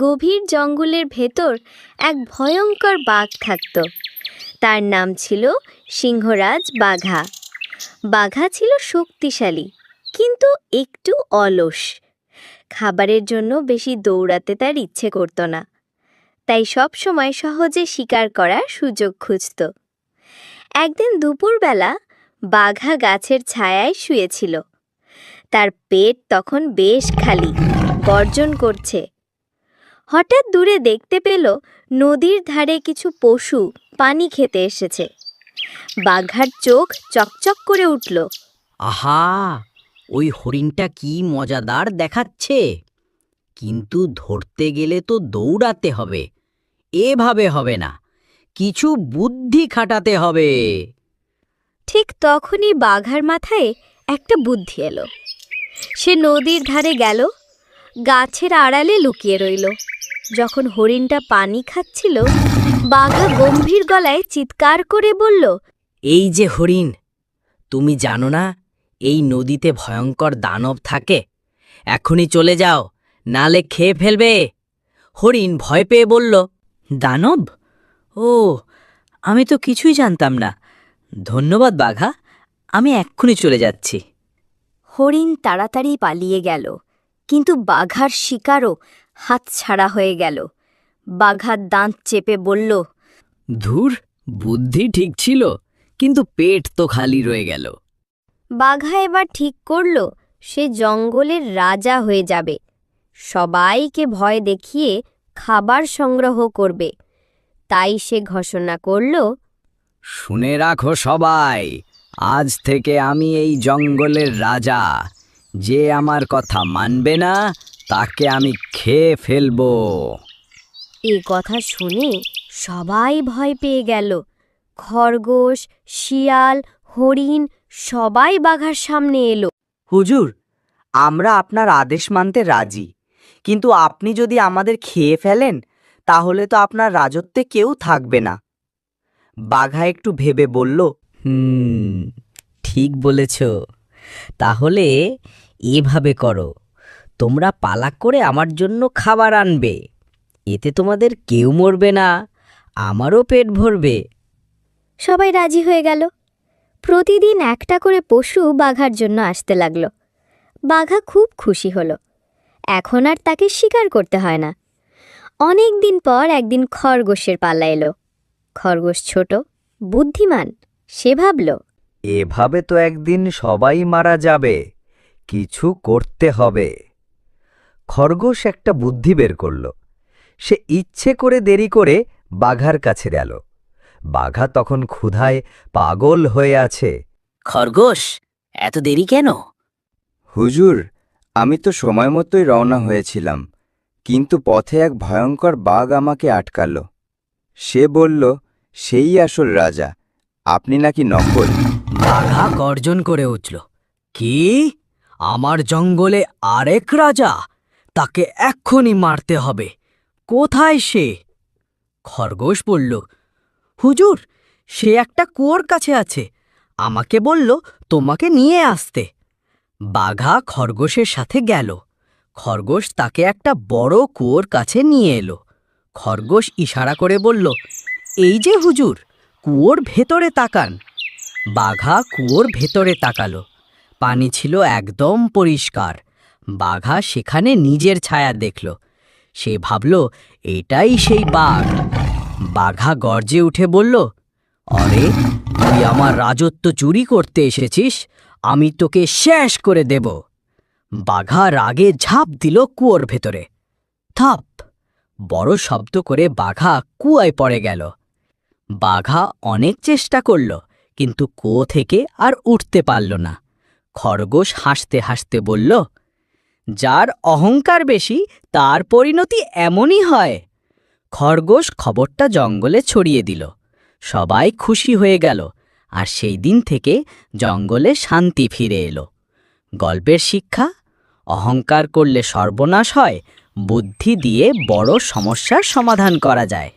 গভীর জঙ্গলের ভেতর এক ভয়ঙ্কর বাঘ থাকত। তার নাম ছিল সিংহরাজ বাঘা। বাঘা ছিল শক্তিশালী কিন্তু একটু অলস। খাবারের জন্য বেশি দৌড়াতে তার ইচ্ছে করত না, তাই সব সময় সহজে শিকার করার সুযোগ খুঁজত। একদিন দুপুরবেলা বাঘা গাছের ছায়ায় শুয়েছিল। তার পেট তখন বেশ খালি, গর্জন করছে। হঠাৎ দূরে দেখতে পেল নদীর ধারে কিছু পশু পানি খেতে এসেছে। বাঘার চোখ চকচক করে উঠল। আহা, ওই হরিণটা কি মজাদার দেখাচ্ছে, কিন্তু ধরতে গেলে তো দৌড়াতে হবে, এভাবে হবে না, কিছু বুদ্ধি খাটাতে হবে। ঠিক তখনই বাঘার মাথায় একটা বুদ্ধি এলো। সে নদীর ধারে গেল, গাছের আড়ালে লুকিয়ে রইল। যখন হরিণটা পানি খাচ্ছিল, বাঘা গম্ভীর গলায় চিৎকার করে বলল, এই যে হরিণ, তুমি জানো না এই নদীতে ভয়ঙ্কর দানব থাকে? এখনই চলে যাও, নালে খেয়ে ফেলবে। হরিণ ভয় পেয়ে বলল, দানব? ও, আমি তো কিছুই জানতাম না। ধন্যবাদ বাঘা, আমি এক্ষুনি চলে যাচ্ছি। হরিণ তাড়াতাড়ি পালিয়ে গেল, কিন্তু বাঘার শিকারও হাতছাড়া হয়ে গেল। বাঘার দাঁত চেপে বলল, ধুর, বুদ্ধি ঠিক ছিল, কিন্তু পেট তো খালি রয়ে গেল। বাঘা এবার ঠিক করল সে জঙ্গলের রাজা হয়ে যাবে। সবাইকে ভয় দেখিয়ে খাবার সংগ্রহ করবে। তাই সে ঘোষণা করল, শুনে রাখো সবাই, আজ থেকে আমি এই জঙ্গলের রাজা। যে আমার কথা মানবে না তাকে আমি খেয়ে ফেলবো। এ কথা শুনে সবাই ভয় পেয়ে গেল। খরগোশ, শিয়াল, হরিণ সবাই বাঘার সামনে এলো। হুজুর, আমরা আপনার আদেশ মানতে রাজি, কিন্তু আপনি যদি আমাদের খেয়ে ফেলেন তাহলে তো আপনার রাজত্বে কেউ থাকবে না। বাঘা একটু ভেবে বলল, ঠিক বলেছ। তাহলে এভাবে করো, তোমরা পালা করে আমার জন্য খাবার আনবে। এতে তোমাদের কেউ মরবে না, আমারও পেট ভরবে। সবাই রাজি হয়ে গেল। প্রতিদিন একটা করে পশু বাঘার জন্য আসতে লাগলো। বাঘা খুব খুশি হলো। এখন আর তাকে শিকার করতে হয় না। অনেক দিন পর একদিন খরগোশের পালা এলো। খরগোশ ছোট, বুদ্ধিমান। সে ভাবল, এভাবে তো একদিন সবাই মারা যাবে, কিছু করতে হবে। খরগোশ একটা বুদ্ধি বের করল। সে ইচ্ছে করে দেরি করে বাঘার কাছে গেল। বাঘা তখন ক্ষুধায় পাগল হয়ে আছে। খরগোশ, এত দেরি কেন? হুজুর, আমি তো সময় মতোই রওনা হয়েছিলাম, কিন্তু পথে এক ভয়ঙ্কর বাঘ আমাকে আটকাল। সে বলল, সেই আসল রাজা, আপনি নাকি নকল। বাঘা গর্জন করে উঠল, কি? আমার জঙ্গলে আরেক রাজা? তাকে এক্ষুনি মারতে হবে। কোথায় সে? খরগোশ বলল, হুজুর, সে একটা কুয়োর কাছে আছে। আমাকে বলল তোমাকে নিয়ে আসতে। বাঘা খরগোশের সাথে গেল। খরগোশ তাকে একটা বড় কুয়োর কাছে নিয়ে এলো। খরগোশ ইশারা করে বলল, এই যে হুজুর, কুয়োর ভেতরে তাকান। বাঘা কুয়োর ভেতরে তাকালো। পানি ছিল একদম পরিষ্কার। বাঘা সেখানে নিজের ছায়া দেখল। সে ভাবল, এটাই সেই বাঘ। বাঘা গর্জে উঠে বলল, আরে, তুই আমার রাজত্ব চুরি করতে এসেছিস, আমি তোকে শেষ করে দেব। বাঘা রাগে ঝাঁপ দিল কুয়োর ভেতরে। থাপ! বড় শব্দ করে বাঘা কুয়ায় পড়ে গেল। বাঘা অনেক চেষ্টা করল, কিন্তু কুয়ো থেকে আর উঠতে পারল না। খরগোশ হাসতে হাসতে বলল, যার অহংকার বেশি তার পরিণতি এমনই হয়। খরগোশ খবরটা জঙ্গলে ছড়িয়ে দিল। সবাই খুশি হয়ে গেল, আর সেই দিন থেকে জঙ্গলে শান্তি ফিরে এলো। গল্পের শিক্ষা: অহংকার করলে সর্বনাশ হয়, বুদ্ধি দিয়ে বড় সমস্যার সমাধান করা যায়।